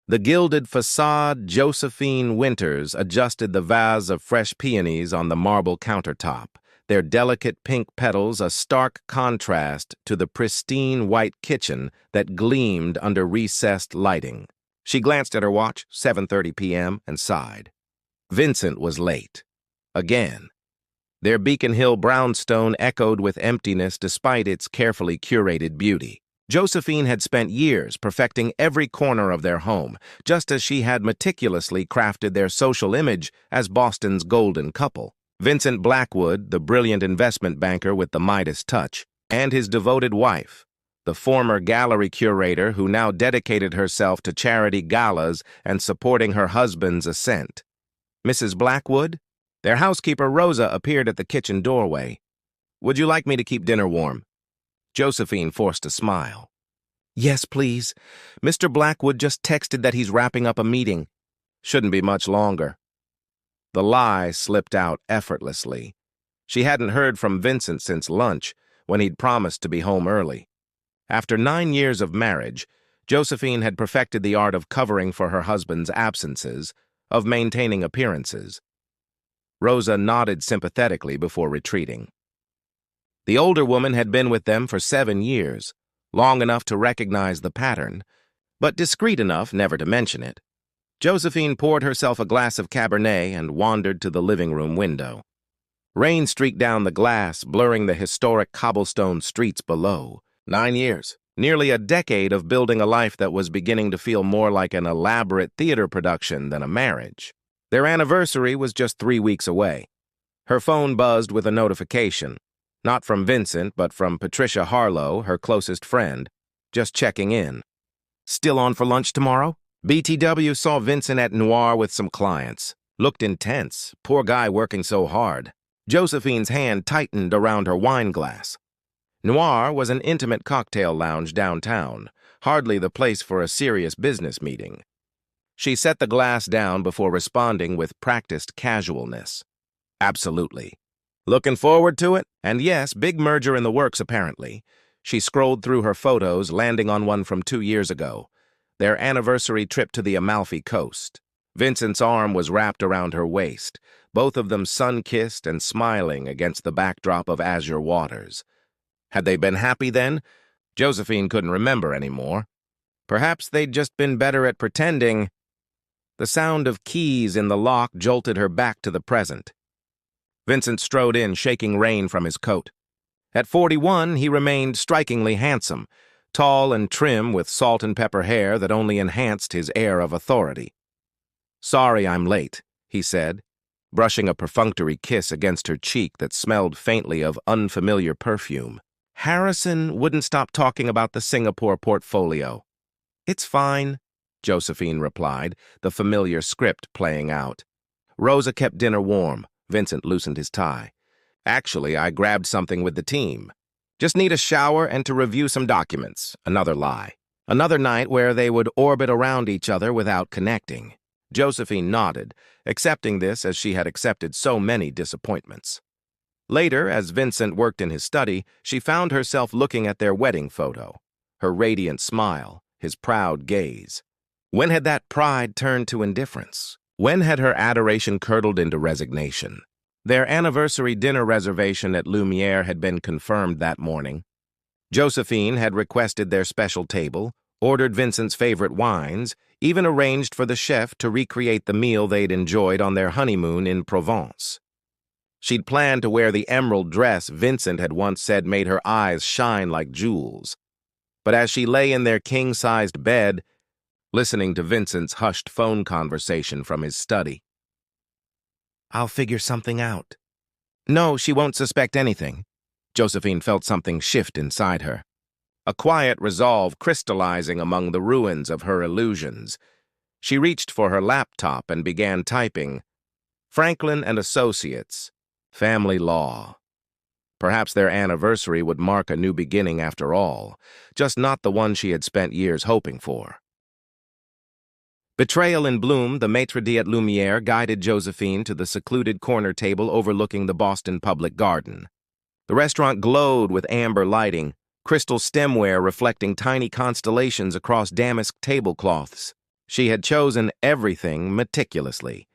The gilded facade Josephine Winters adjusted the vase of fresh peonies on the marble countertop, their delicate pink petals a stark contrast to the pristine white kitchen that gleamed under recessed lighting. She glanced at her watch, 7:30 p.m., and sighed. Vincent was late. Again. Their Beacon Hill brownstone echoed with emptiness despite its carefully curated beauty. Josephine had spent years perfecting every corner of their home, just as she had meticulously crafted their social image as Boston's golden couple. Vincent Blackwood, the brilliant investment banker with the Midas touch, and his devoted wife, the former gallery curator who now dedicated herself to charity galas and supporting her husband's ascent. Mrs. Blackwood? Their housekeeper Rosa appeared at the kitchen doorway. "Would you like me to keep dinner warm?" Josephine forced a smile. "Yes, please. Mr. Blackwood just texted that he's wrapping up a meeting. Shouldn't be much longer." The lie slipped out effortlessly. She hadn't heard from Vincent since lunch, when he'd promised to be home early. After 9 years of marriage, Josephine had perfected the art of covering for her husband's absences, of maintaining appearances. Rosa nodded sympathetically before retreating. The older woman had been with them for 7 years, long enough to recognize the pattern, but discreet enough never to mention it. Josephine poured herself a glass of Cabernet and wandered to the living room window. Rain streaked down the glass, blurring the historic cobblestone streets below. 9 years, nearly a decade of building a life that was beginning to feel more like an elaborate theater production than a marriage. Their anniversary was just 3 weeks away. Her phone buzzed with a notification. Not from Vincent, but from Patricia Harlow, her closest friend, just checking in. "Still on for lunch tomorrow?" BTW saw Vincent at Noir with some clients. Looked intense, poor guy working so hard. Josephine's hand tightened around her wine glass. Noir was an intimate cocktail lounge downtown, hardly the place for a serious business meeting. She set the glass down before responding with practiced casualness. "Absolutely. Looking forward to it? And yes, big merger in the works apparently." She scrolled through her photos, landing on one from 2 years ago. Their anniversary trip to the Amalfi Coast. Vincent's arm was wrapped around her waist, both of them sun-kissed and smiling against the backdrop of azure waters. Had they been happy then? Josephine couldn't remember anymore. Perhaps they'd just been better at pretending. The sound of keys in the lock jolted her back to the present. Vincent strode in, shaking rain from his coat. At 41, he remained strikingly handsome, tall and trim with salt and pepper hair that only enhanced his air of authority. "Sorry I'm late," he said, brushing a perfunctory kiss against her cheek that smelled faintly of unfamiliar perfume. Harrison wouldn't stop talking about the Singapore portfolio. "It's fine," Josephine replied, the familiar script playing out. Rosa kept dinner warm. Vincent loosened his tie. "Actually, I grabbed something with the team. Just need a shower and to review some documents." Another lie. Another night where they would orbit around each other without connecting. Josephine nodded, accepting this as she had accepted so many disappointments. Later, as Vincent worked in his study, she found herself looking at their wedding photo. Her radiant smile, his proud gaze. When had that pride turned to indifference? When had her adoration curdled into resignation? Their anniversary dinner reservation at Lumiere had been confirmed that morning. Josephine had requested their special table, ordered Vincent's favorite wines, even arranged for the chef to recreate the meal they'd enjoyed on their honeymoon in Provence. She'd planned to wear the emerald dress Vincent had once said made her eyes shine like jewels. But as she lay in their king-sized bed, listening to Vincent's hushed phone conversation from his study. "I'll figure something out." No, she won't suspect anything. Josephine felt something shift inside her. A quiet resolve crystallizing among the ruins of her illusions. She reached for her laptop and began typing, "Franklin and Associates, Family Law." Perhaps their anniversary would mark a new beginning after all, just not the one she had spent years hoping for. Betrayal in bloom, the maitre d' at Lumiere guided Josephine to the secluded corner table overlooking the Boston Public Garden. The restaurant glowed with amber lighting, crystal stemware reflecting tiny constellations across damask tablecloths. She had chosen everything meticulously,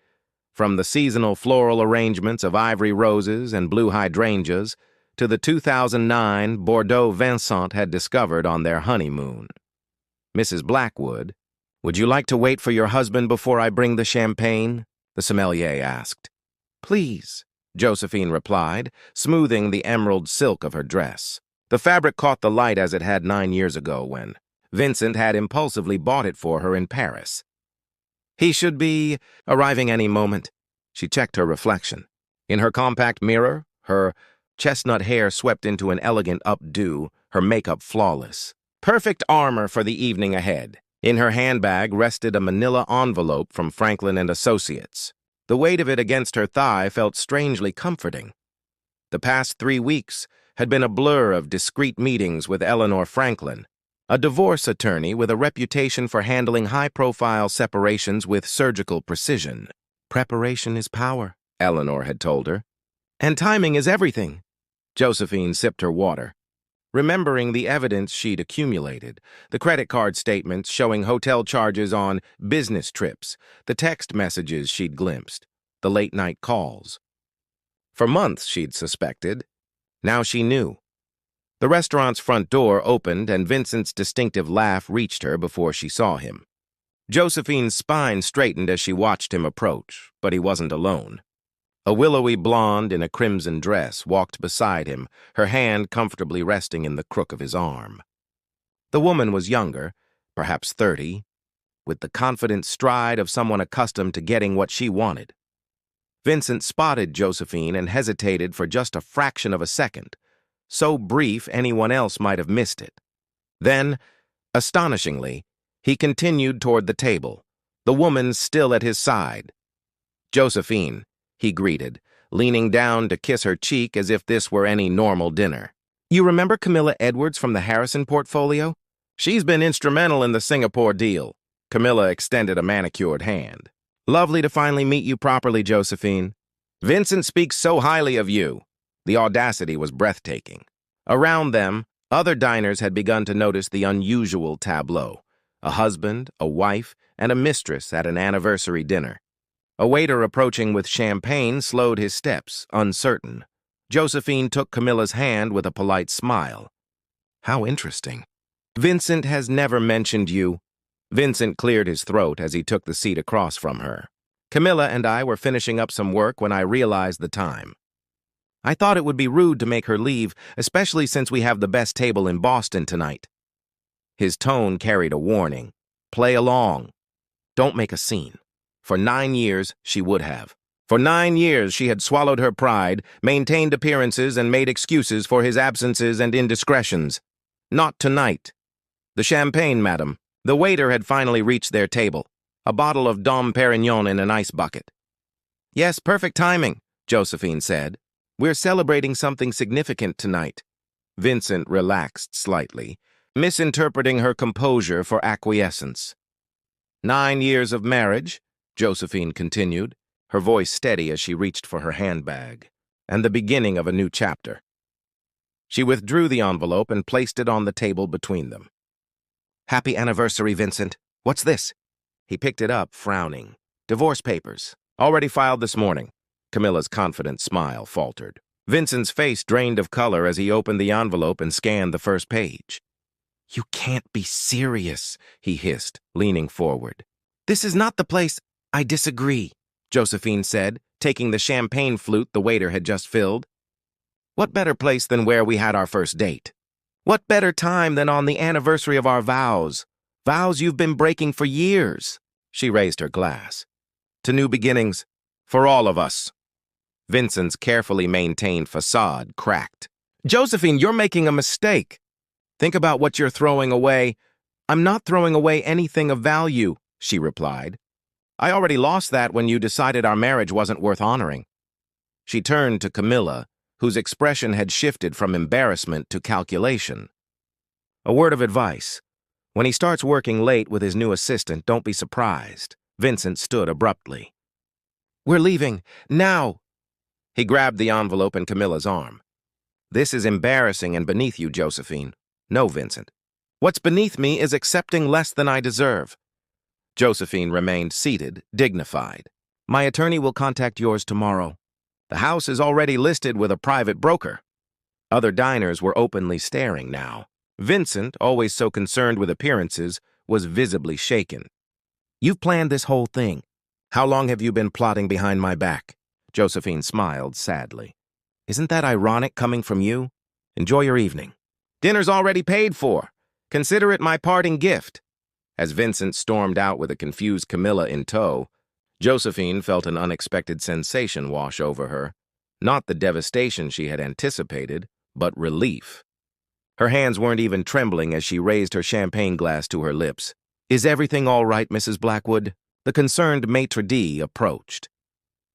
from the seasonal floral arrangements of ivory roses and blue hydrangeas to the 2009 Bordeaux Vincent had discovered on their honeymoon. Mrs. Blackwood, "Would you like to wait for your husband before I bring the champagne?" the sommelier asked. "Please," Josephine replied, smoothing the emerald silk of her dress. The fabric caught the light as it had 9 years ago when Vincent had impulsively bought it for her in Paris. He should be arriving any moment. She checked her reflection. In her compact mirror, her chestnut hair swept into an elegant updo, her makeup flawless. Perfect armor for the evening ahead. In her handbag rested a manila envelope from Franklin and Associates. The weight of it against her thigh felt strangely comforting. The past 3 weeks had been a blur of discreet meetings with Eleanor Franklin, a divorce attorney with a reputation for handling high-profile separations with surgical precision. "Preparation is power," Eleanor had told her. "And timing is everything." Josephine sipped her water, remembering the evidence she'd accumulated, the credit card statements showing hotel charges on business trips, the text messages she'd glimpsed, the late-night calls. For months she'd suspected. Now she knew. The restaurant's front door opened and Vincent's distinctive laugh reached her before she saw him. Josephine's spine straightened as she watched him approach, but he wasn't alone. A willowy blonde in a crimson dress walked beside him, her hand comfortably resting in the crook of his arm. The woman was younger, perhaps 30, with the confident stride of someone accustomed to getting what she wanted. Vincent spotted Josephine and hesitated for just a fraction of a second, so brief anyone else might have missed it. Then, astonishingly, he continued toward the table, the woman still at his side. "Josephine," he greeted, leaning down to kiss her cheek as if this were any normal dinner. "You remember Camilla Edwards from the Harrison portfolio? She's been instrumental in the Singapore deal." Camilla extended a manicured hand. "Lovely to finally meet you properly, Josephine. Vincent speaks so highly of you." The audacity was breathtaking. Around them, other diners had begun to notice the unusual tableau: a husband, a wife, and a mistress at an anniversary dinner. A waiter approaching with champagne slowed his steps, uncertain. Josephine took Camilla's hand with a polite smile. "How interesting. Vincent has never mentioned you." Vincent cleared his throat as he took the seat across from her. "Camilla and I were finishing up some work when I realized the time. I thought it would be rude to make her leave, especially since we have the best table in Boston tonight." His tone carried a warning. "Play along. Don't make a scene." For 9 years, she would have. For 9 years, she had swallowed her pride, maintained appearances, and made excuses for his absences and indiscretions. Not tonight. "The champagne, madam." The waiter had finally reached their table, a bottle of Dom Perignon in an ice bucket. "Yes, perfect timing," Josephine said. "We're celebrating something significant tonight." Vincent relaxed slightly, misinterpreting her composure for acquiescence. 9 years of marriage," Josephine continued, her voice steady as she reached for her handbag, "and the beginning of a new chapter." She withdrew the envelope and placed it on the table between them. "Happy anniversary, Vincent. What's this?" He picked it up, frowning. "Divorce papers. Already filed this morning." Camilla's confident smile faltered. Vincent's face drained of color as he opened the envelope and scanned the first page. "You can't be serious," he hissed, leaning forward. "This is not the place—" "I disagree," Josephine said, taking the champagne flute the waiter had just filled. "What better place than where we had our first date? What better time than on the anniversary of our vows? Vows you've been breaking for years." She raised her glass. "To new beginnings, for all of us." Vincent's carefully maintained facade cracked. "Josephine, you're making a mistake. Think about what you're throwing away." "I'm not throwing away anything of value," she replied. "I already lost that when you decided our marriage wasn't worth honoring." She turned to Camilla, whose expression had shifted from embarrassment to calculation. "A word of advice. When he starts working late with his new assistant, don't be surprised." Vincent stood abruptly. "We're leaving, now!" He grabbed the envelope in Camilla's arm. "This is embarrassing and beneath you, Josephine." "No, Vincent. What's beneath me is accepting less than I deserve." Josephine remained seated, dignified. My attorney will contact yours tomorrow. The house is already listed with a private broker. Other diners were openly staring now. Vincent, always so concerned with appearances, was visibly shaken. You've planned this whole thing. How long have you been plotting behind my back? Josephine smiled sadly. Isn't that ironic coming from you? Enjoy your evening. Dinner's already paid for. Consider it my parting gift. As Vincent stormed out with a confused Camilla in tow, Josephine felt an unexpected sensation wash over her. Not the devastation she had anticipated, but relief. Her hands weren't even trembling as she raised her champagne glass to her lips. Is everything all right, Mrs. Blackwood? The concerned maitre d' approached.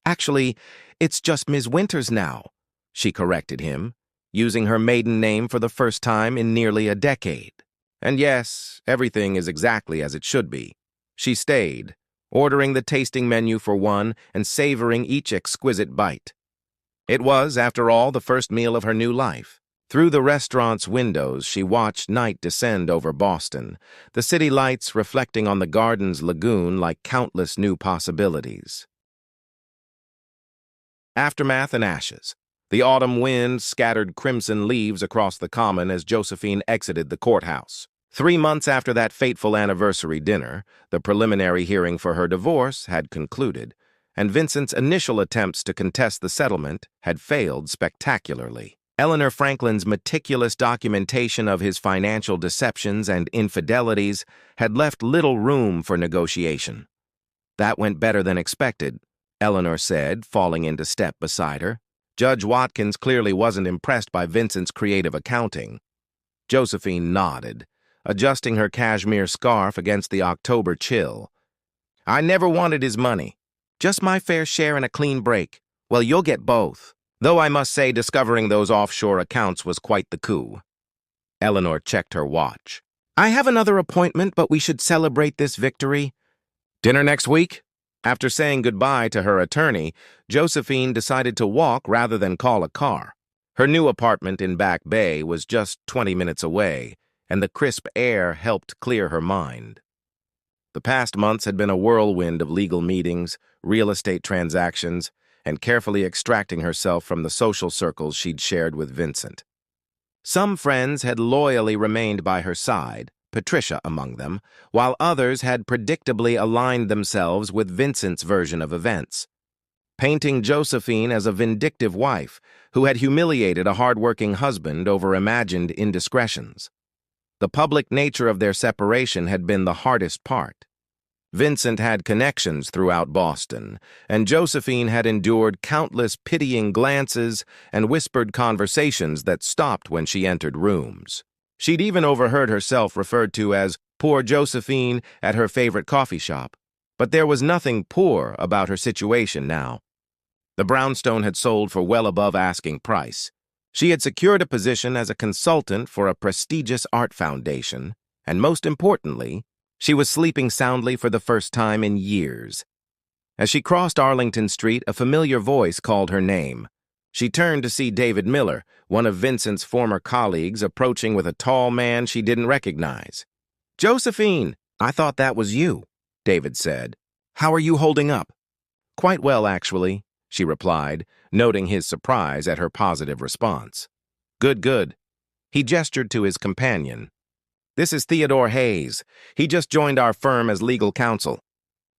Actually, it's just Ms. Winters now, she corrected him, using her maiden name for the first time in nearly a decade. And yes, everything is exactly as it should be. She stayed, ordering the tasting menu for one and savoring each exquisite bite. It was, after all, the first meal of her new life. Through the restaurant's windows, she watched night descend over Boston, the city lights reflecting on the garden's lagoon like countless new possibilities. Aftermath and ashes. The autumn wind scattered crimson leaves across the common as Josephine exited the courthouse. 3 months after that fateful anniversary dinner, the preliminary hearing for her divorce had concluded, and Vincent's initial attempts to contest the settlement had failed spectacularly. Eleanor Franklin's meticulous documentation of his financial deceptions and infidelities had left little room for negotiation. That went better than expected, Eleanor said, falling into step beside her. Judge Watkins clearly wasn't impressed by Vincent's creative accounting. Josephine nodded, adjusting her cashmere scarf against the October chill. I never wanted his money. Just my fair share and a clean break. Well, you'll get both. Though I must say discovering those offshore accounts was quite the coup. Eleanor checked her watch. I have another appointment, but we should celebrate this victory. Dinner next week? After saying goodbye to her attorney, Josephine decided to walk rather than call a car. Her new apartment in Back Bay was just 20 minutes away, and the crisp air helped clear her mind. The past months had been a whirlwind of legal meetings, real estate transactions, and carefully extracting herself from the social circles she'd shared with Vincent. Some friends had loyally remained by her side, Patricia among them, while others had predictably aligned themselves with Vincent's version of events, painting Josephine as a vindictive wife who had humiliated a hard-working husband over imagined indiscretions. The public nature of their separation had been the hardest part. Vincent had connections throughout Boston, and Josephine had endured countless pitying glances and whispered conversations that stopped when she entered rooms. She'd even overheard herself referred to as poor Josephine at her favorite coffee shop. But there was nothing poor about her situation now. The brownstone had sold for well above asking price. She had secured a position as a consultant for a prestigious art foundation, and most importantly, she was sleeping soundly for the first time in years. As she crossed Arlington Street, a familiar voice called her name. She turned to see David Miller, one of Vincent's former colleagues, approaching with a tall man she didn't recognize. Josephine, I thought that was you, David said. How are you holding up? Quite well, actually, she replied, noting his surprise at her positive response. Good, good. He gestured to his companion. This is Theodore Hayes. He just joined our firm as legal counsel.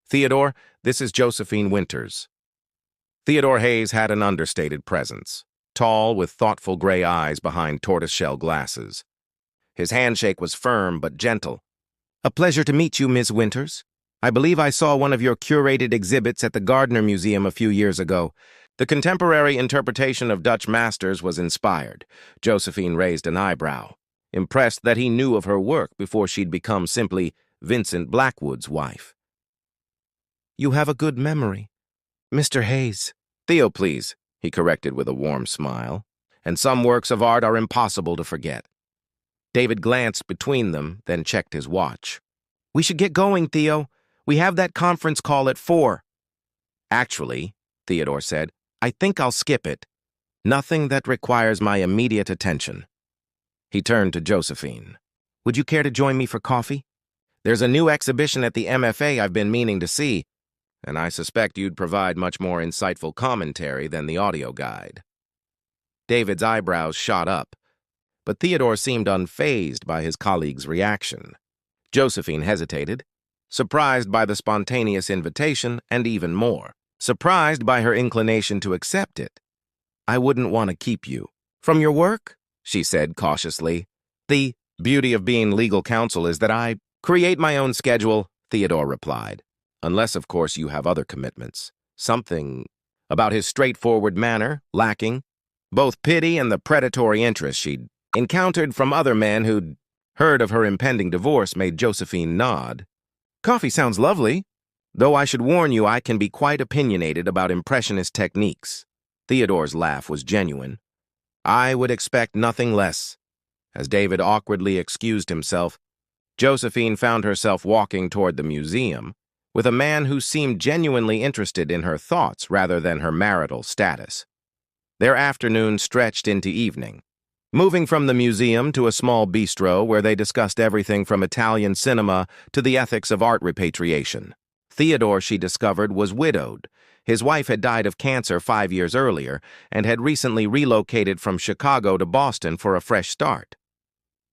Theodore, this is Josephine Winters. Theodore Hayes had an understated presence, tall with thoughtful gray eyes behind tortoiseshell glasses. His handshake was firm but gentle. A pleasure to meet you, Miss Winters. I believe I saw one of your curated exhibits at the Gardner Museum a few years ago. The contemporary interpretation of Dutch masters was inspired. Josephine raised an eyebrow, impressed that he knew of her work before she'd become simply Vincent Blackwood's wife. You have a good memory, Mr. Hayes. Theo, please, he corrected with a warm smile. And some works of art are impossible to forget. David glanced between them, then checked his watch. We should get going, Theo. We have that conference call at 4. Actually, Theodore said, I think I'll skip it. Nothing that requires my immediate attention. He turned to Josephine. Would you care to join me for coffee? There's a new exhibition at the MFA I've been meaning to see, and I suspect you'd provide much more insightful commentary than the audio guide." David's eyebrows shot up, but Theodore seemed unfazed by his colleague's reaction. Josephine hesitated, surprised by the spontaneous invitation and even more, surprised by her inclination to accept it. "I wouldn't want to keep you from your work," she said cautiously. "The beauty of being legal counsel is that I create my own schedule," Theodore replied. "Unless, of course, you have other commitments." Something about his straightforward manner, lacking both pity and the predatory interest she'd encountered from other men who'd heard of her impending divorce, made Josephine nod. "Coffee sounds lovely, though I should warn you I can be quite opinionated about impressionist techniques." Theodore's laugh was genuine. "I would expect nothing less." As David awkwardly excused himself, Josephine found herself walking toward the museum with a man who seemed genuinely interested in her thoughts rather than her marital status. Their afternoon stretched into evening, moving from the museum to a small bistro where they discussed everything from Italian cinema to the ethics of art repatriation. Theodore, she discovered, was widowed. His wife had died of cancer 5 years earlier and had recently relocated from Chicago to Boston for a fresh start.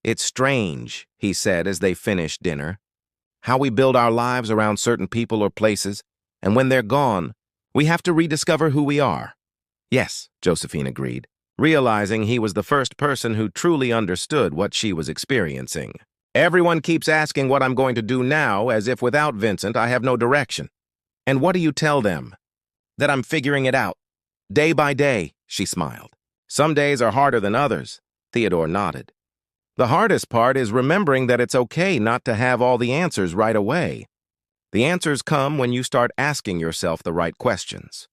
"It's strange," he said as they finished dinner, "how we build our lives around certain people or places, and when they're gone, we have to rediscover who we are." "Yes," Josephine agreed, realizing he was the first person who truly understood what she was experiencing. "Everyone keeps asking what I'm going to do now, as if without Vincent I have no direction. And what do you tell them?" "That I'm figuring it out. Day by day," she smiled. "Some days are harder than others." Theodore nodded. "The hardest part is remembering that it's okay not to have all the answers right away. The answers come when you start asking yourself the right questions."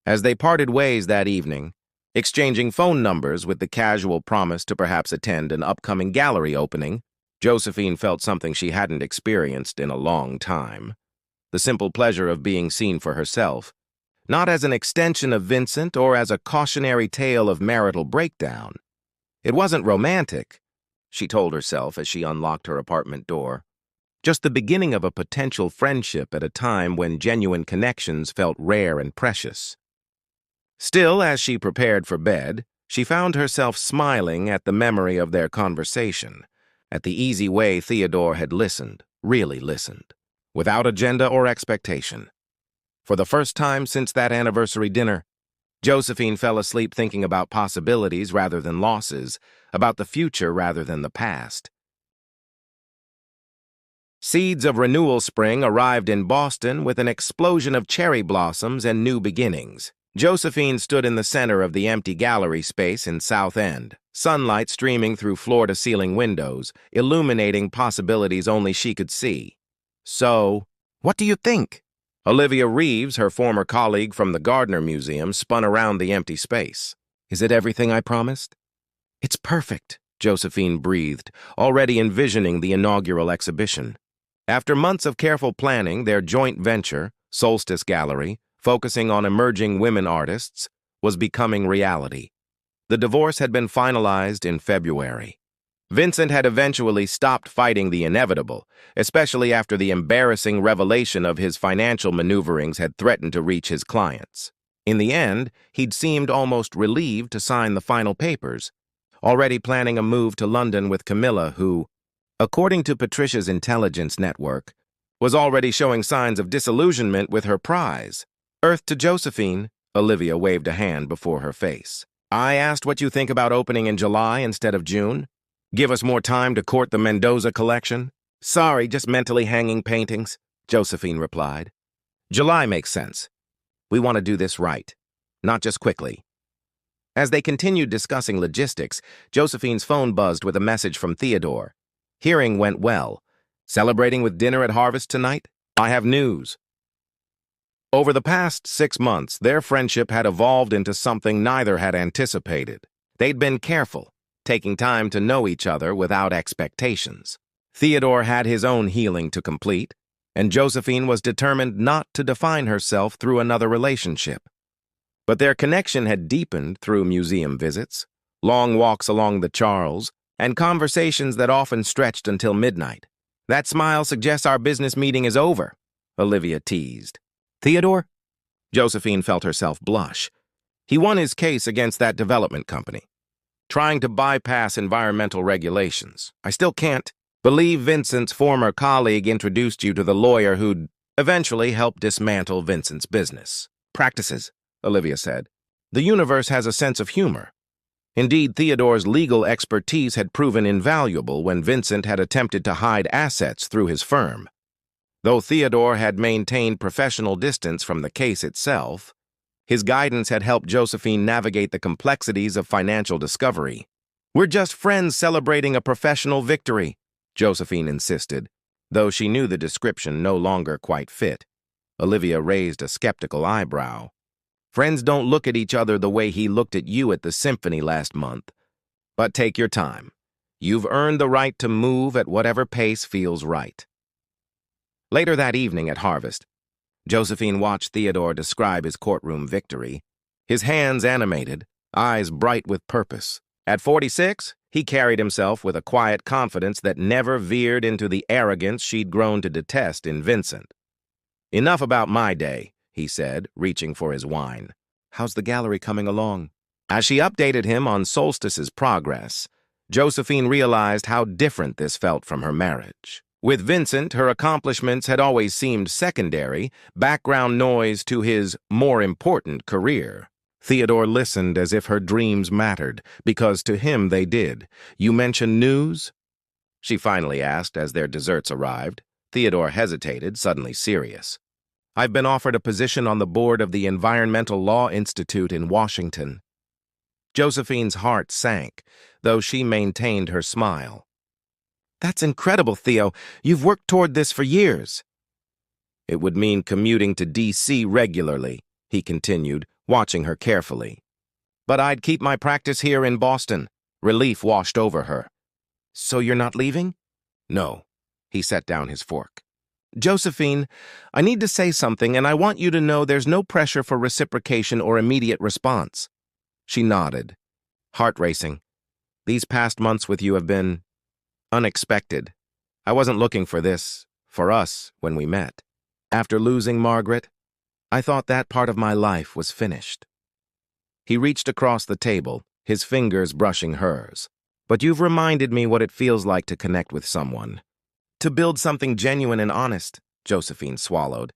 As they parted ways that evening, exchanging phone numbers with the casual promise to perhaps attend an upcoming gallery opening, Josephine felt something she hadn't experienced in a long time. The simple pleasure of being seen for herself, not as an extension of Vincent or as a cautionary tale of marital breakdown. It wasn't romantic, she told herself as she unlocked her apartment door. Just the beginning of a potential friendship at a time when genuine connections felt rare and precious. Still, as she prepared for bed, she found herself smiling at the memory of their conversation, at the easy way Theodore had listened, really listened, without agenda or expectation. For the first time since that anniversary dinner, Josephine fell asleep thinking about possibilities rather than losses, about the future rather than the past. Seeds of renewal spring arrived in Boston with an explosion of cherry blossoms and new beginnings. Josephine stood in the center of the empty gallery space in South End, sunlight streaming through floor-to-ceiling windows, illuminating possibilities only she could see. "So, what do you think?" Olivia Reeves, her former colleague from the Gardner Museum, spun around the empty space. "Is it everything I promised?" "It's perfect," Josephine breathed, already envisioning the inaugural exhibition. After months of careful planning, their joint venture, Solstice Gallery, focusing on emerging women artists, was becoming reality. The divorce had been finalized in February. Vincent had eventually stopped fighting the inevitable, especially after the embarrassing revelation of his financial maneuverings had threatened to reach his clients. In the end, he'd seemed almost relieved to sign the final papers, already planning a move to London with Camilla, who, according to Patricia's intelligence network, was already showing signs of disillusionment with her prize. "Earth to Josephine," Olivia waved a hand before her face. "I asked what you think about opening in July instead of June. Give us more time to court the Mendoza collection." "Sorry, just mentally hanging paintings," Josephine replied. "July makes sense. We want to do this right, not just quickly." As they continued discussing logistics, Josephine's phone buzzed with a message from Theodore. "Hearing went well. Celebrating with dinner at Harvest tonight? I have news." Over the past 6 months, their friendship had evolved into something neither had anticipated. They'd been careful, taking time to know each other without expectations. Theodore had his own healing to complete, and Josephine was determined not to define herself through another relationship. But their connection had deepened through museum visits, long walks along the Charles, and conversations that often stretched until midnight. That smile suggests our business meeting is over, Olivia teased. Theodore? Josephine felt herself blush. He won his case against that development company, trying to bypass environmental regulations. I still can't believe Vincent's former colleague introduced you to the lawyer who'd eventually help dismantle Vincent's business practices, Olivia said. The universe has a sense of humor. Indeed, Theodore's legal expertise had proven invaluable when Vincent had attempted to hide assets through his firm. Though Theodore had maintained professional distance from the case itself, his guidance had helped Josephine navigate the complexities of financial discovery. We're just friends celebrating a professional victory, Josephine insisted, though she knew the description no longer quite fit. Olivia raised a skeptical eyebrow. Friends don't look at each other the way he looked at you at the symphony last month. But take your time. You've earned the right to move at whatever pace feels right. Later that evening at Harvest, Josephine watched Theodore describe his courtroom victory, his hands animated, eyes bright with purpose. At 46, he carried himself with a quiet confidence that never veered into the arrogance she'd grown to detest in Vincent. Enough about my day, he said, reaching for his wine. How's the gallery coming along? As she updated him on Solstice's progress, Josephine realized how different this felt from her marriage. With Vincent, her accomplishments had always seemed secondary, background noise to his more important career. Theodore listened as if her dreams mattered, because to him they did. You mentioned news? She finally asked as their desserts arrived. Theodore hesitated, suddenly serious. I've been offered a position on the board of the Environmental Law Institute in Washington. Josephine's heart sank, though she maintained her smile. That's incredible, Theo. You've worked toward this for years. It would mean commuting to D.C. regularly, he continued, watching her carefully. But I'd keep my practice here in Boston. Relief washed over her. So you're not leaving? No. He set down his fork. Josephine, I need to say something, and I want you to know there's no pressure for reciprocation or immediate response. She nodded, heart racing. These past months with you have been unexpected. I wasn't looking for this, for us, when we met. After losing Margaret, I thought that part of my life was finished. He reached across the table, his fingers brushing hers. But you've reminded me what it feels like to connect with someone. To build something genuine and honest, Josephine swallowed,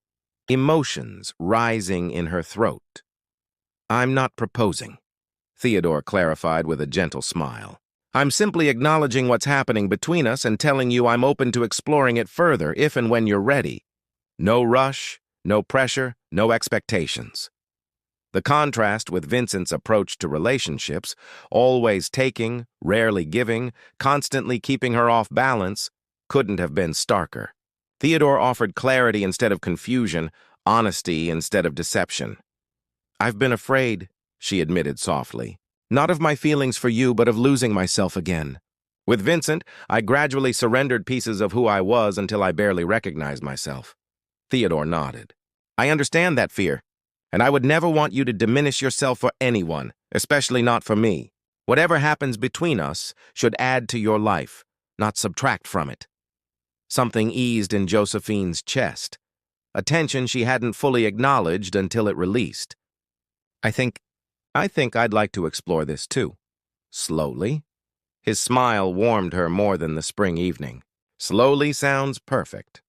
emotions rising in her throat. I'm not proposing, Theodore clarified with a gentle smile. I'm simply acknowledging what's happening between us and telling you I'm open to exploring it further if and when you're ready. No rush, no pressure, no expectations. The contrast with Vincent's approach to relationships, always taking, rarely giving, constantly keeping her off balance, couldn't have been starker. Theodore offered clarity instead of confusion, honesty instead of deception. I've been afraid, she admitted softly. Not of my feelings for you, but of losing myself again. With Vincent, I gradually surrendered pieces of who I was until I barely recognized myself. Theodore nodded. I understand that fear, and I would never want you to diminish yourself for anyone, especially not for me. Whatever happens between us should add to your life, not subtract from it. Something eased in Josephine's chest, a tension she hadn't fully acknowledged until it released. I think I'd like to explore this too. Slowly. His smile warmed her more than the spring evening. Slowly sounds perfect.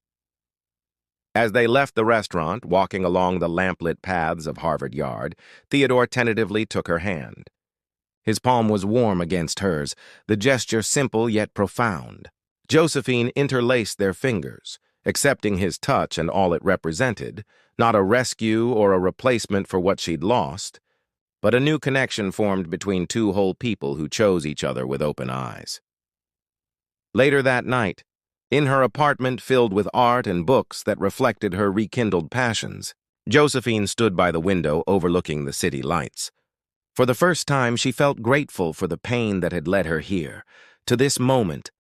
As they left the restaurant, walking along the lamplit paths of Harvard Yard, Theodore tentatively took her hand. His palm was warm against hers, the gesture simple yet profound. Josephine interlaced their fingers, accepting his touch and all it represented, not a rescue or a replacement for what she'd lost, but a new connection formed between two whole people who chose each other with open eyes. Later that night, in her apartment filled with art and books that reflected her rekindled passions, Josephine stood by the window overlooking the city lights. For the first time, she felt grateful for the pain that had led her here, to this moment,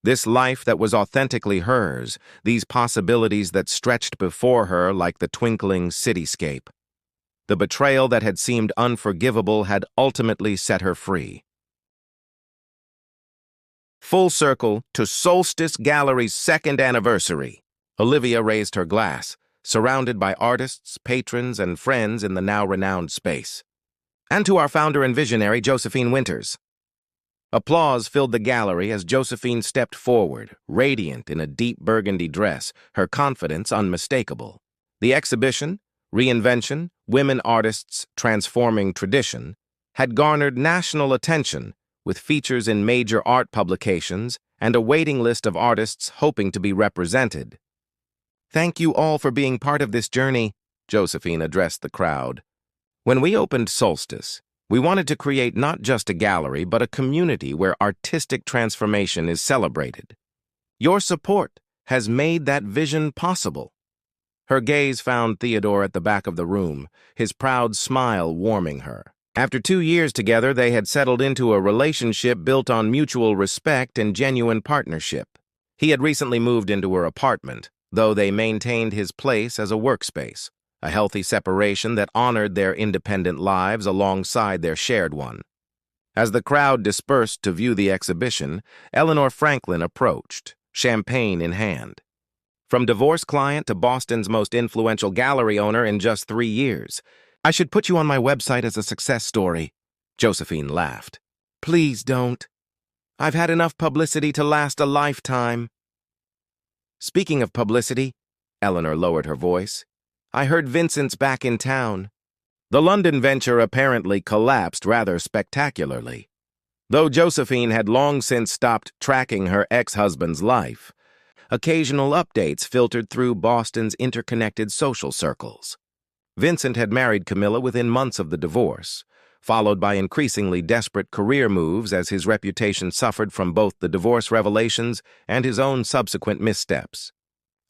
this life that was authentically hers, these possibilities that stretched before her like the twinkling cityscape. The betrayal that had seemed unforgivable had ultimately set her free. Full circle to Solstice Gallery's second anniversary. Olivia raised her glass, surrounded by artists, patrons, and friends in the now-renowned space. And to our founder and visionary, Josephine Winters. Applause filled the gallery as Josephine stepped forward, radiant in a deep burgundy dress, her confidence unmistakable. The exhibition, Reinvention, Women Artists Transforming Tradition, had garnered national attention, with features in major art publications and a waiting list of artists hoping to be represented. "Thank you all for being part of this journey," Josephine addressed the crowd. "When we opened Solstice, we wanted to create not just a gallery, but a community where artistic transformation is celebrated. Your support has made that vision possible." Her gaze found Theodore at the back of the room, his proud smile warming her. After 2 years together, they had settled into a relationship built on mutual respect and genuine partnership. He had recently moved into her apartment, though they maintained his place as a workspace, a healthy separation that honored their independent lives alongside their shared one. As the crowd dispersed to view the exhibition, Eleanor Franklin approached, champagne in hand. From divorce client to Boston's most influential gallery owner in just 3 years. "I should put you on my website as a success story," Josephine laughed. "Please don't. I've had enough publicity to last a lifetime." "Speaking of publicity," Eleanor lowered her voice, "I heard Vincent's back in town." The London venture apparently collapsed rather spectacularly. Though Josephine had long since stopped tracking her ex-husband's life, occasional updates filtered through Boston's interconnected social circles. Vincent had married Camilla within months of the divorce, followed by increasingly desperate career moves as his reputation suffered from both the divorce revelations and his own subsequent missteps.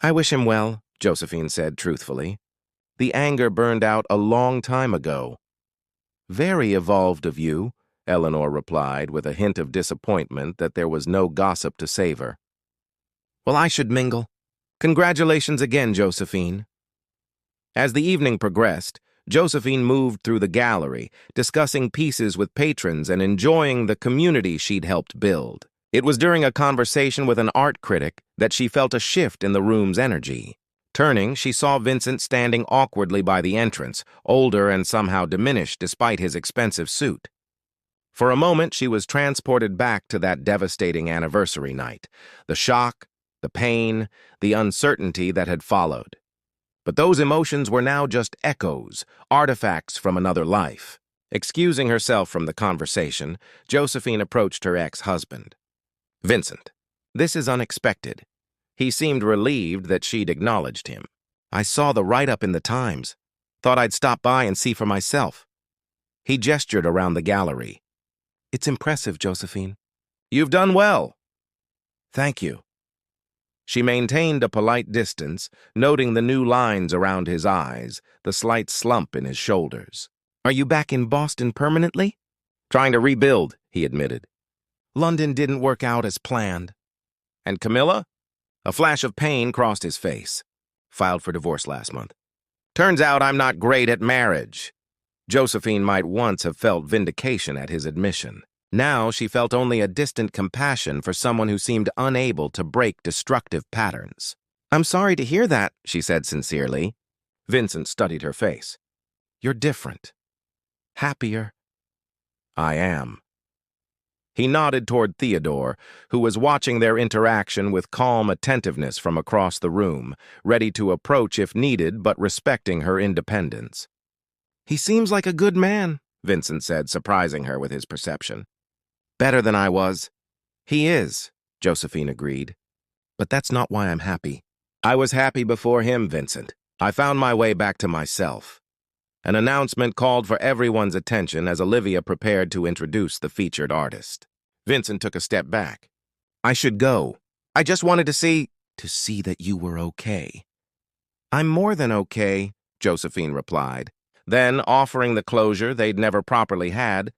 "I wish him well," Josephine said truthfully. "The anger burned out a long time ago." "Very evolved of you," Eleanor replied with a hint of disappointment that there was no gossip to savor. "Well, I should mingle. Congratulations again, Josephine." As the evening progressed, Josephine moved through the gallery, discussing pieces with patrons and enjoying the community she'd helped build. It was during a conversation with an art critic that she felt a shift in the room's energy. Turning, she saw Vincent standing awkwardly by the entrance, older and somehow diminished despite his expensive suit. For a moment, she was transported back to that devastating anniversary night, the shock, the pain, the uncertainty that had followed. But those emotions were now just echoes, artifacts from another life. Excusing herself from the conversation, Josephine approached her ex-husband. "Vincent, this is unexpected." He seemed relieved that she'd acknowledged him. "I saw the write-up in the Times. Thought I'd stop by and see for myself." He gestured around the gallery. "It's impressive, Josephine." "You've done well." "Thank you." She maintained a polite distance, noting the new lines around his eyes, the slight slump in his shoulders. "Are you back in Boston permanently?" "Trying to rebuild," he admitted. "London didn't work out as planned." "And Camilla?" A flash of pain crossed his face. "Filed for divorce last month." "Turns out I'm not great at marriage." Josephine might once have felt vindication at his admission. Now she felt only a distant compassion for someone who seemed unable to break destructive patterns. "I'm sorry to hear that," she said sincerely. Vincent studied her face. "You're different. Happier." "I am." He nodded toward Theodore, who was watching their interaction with calm attentiveness from across the room, ready to approach if needed but respecting her independence. "He seems like a good man," Vincent said, surprising her with his perception. "Better than I was." "He is," Josephine agreed. "But that's not why I'm happy." "I was happy before him, Vincent. I found my way back to myself." An announcement called for everyone's attention as Olivia prepared to introduce the featured artist. Vincent took a step back. "I should go. I just wanted to see that you were okay." "I'm more than okay," Josephine replied. Then, offering the closure they'd never properly had,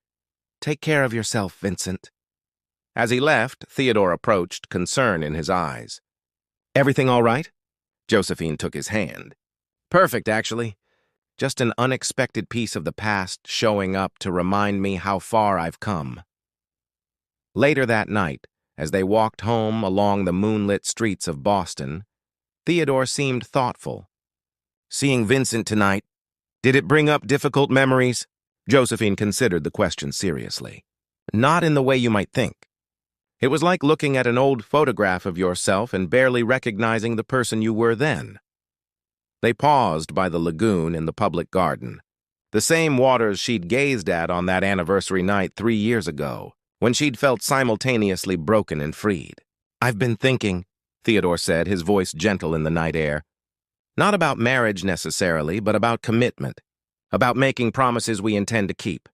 "Take care of yourself, Vincent." As he left, Theodore approached, concern in his eyes. "Everything all right?" Josephine took his hand. "Perfect, actually. Just an unexpected piece of the past showing up to remind me how far I've come." Later that night, As they walked home along the moonlit streets of Boston, Theodore seemed thoughtful. "Seeing Vincent tonight, did it bring up difficult memories?" Josephine considered the question seriously. "Not in the way you might think. It was like looking at an old photograph of yourself and barely recognizing the person you were then." They paused by the lagoon in the public garden, the same waters she'd gazed at on that anniversary night 3 years ago, when she'd felt simultaneously broken and freed. "I've been thinking," Theodore said, his voice gentle in the night air. "Not about marriage necessarily, but about commitment, about making promises we intend to keep."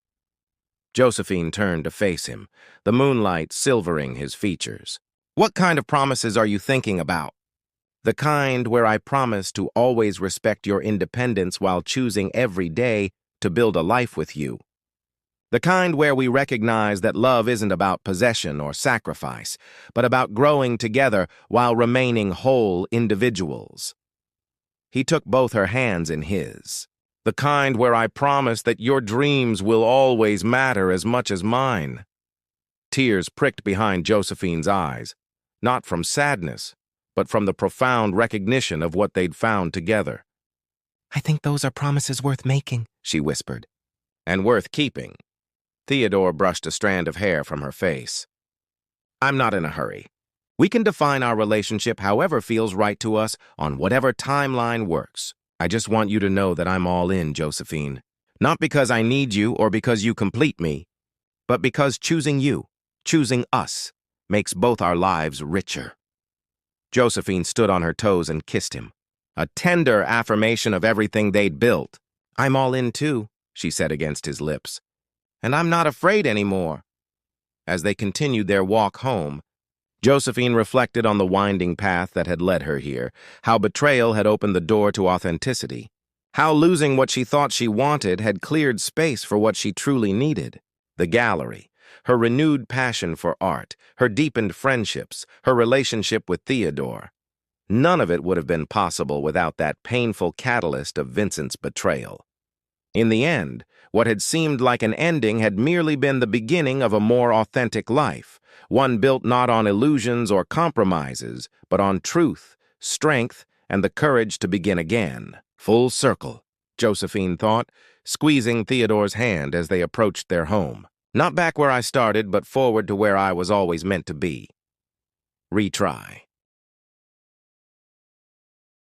Josephine turned to face him, the moonlight silvering his features. "What kind of promises are you thinking about?" "The kind where I promise to always respect your independence while choosing every day to build a life with you. The kind where we recognize that love isn't about possession or sacrifice, but about growing together while remaining whole individuals." He took both her hands in his. "The kind where I promise that your dreams will always matter as much as mine." Tears pricked behind Josephine's eyes, not from sadness, but from the profound recognition of what they'd found together. "I think those are promises worth making," she whispered. "And worth keeping." Theodore brushed a strand of hair from her face. "I'm not in a hurry. We can define our relationship however feels right to us on whatever timeline works. I just want you to know that I'm all in, Josephine. Not because I need you or because you complete me, but because choosing you, choosing us, makes both our lives richer." Josephine stood on her toes and kissed him, a tender affirmation of everything they'd built. "I'm all in too," she said against his lips. "And I'm not afraid anymore." As they continued their walk home, Josephine reflected on the winding path that had led her here, how betrayal had opened the door to authenticity, how losing what she thought she wanted had cleared space for what she truly needed. The gallery, her renewed passion for art, her deepened friendships, her relationship with Theodore. None of it would have been possible without that painful catalyst of Vincent's betrayal. In the end, what had seemed like an ending had merely been the beginning of a more authentic life, one built not on illusions or compromises, but on truth, strength, and the courage to begin again. Full circle, Josephine thought, squeezing Theodore's hand as they approached their home. Not back where I started, but forward to where I was always meant to be. Retry.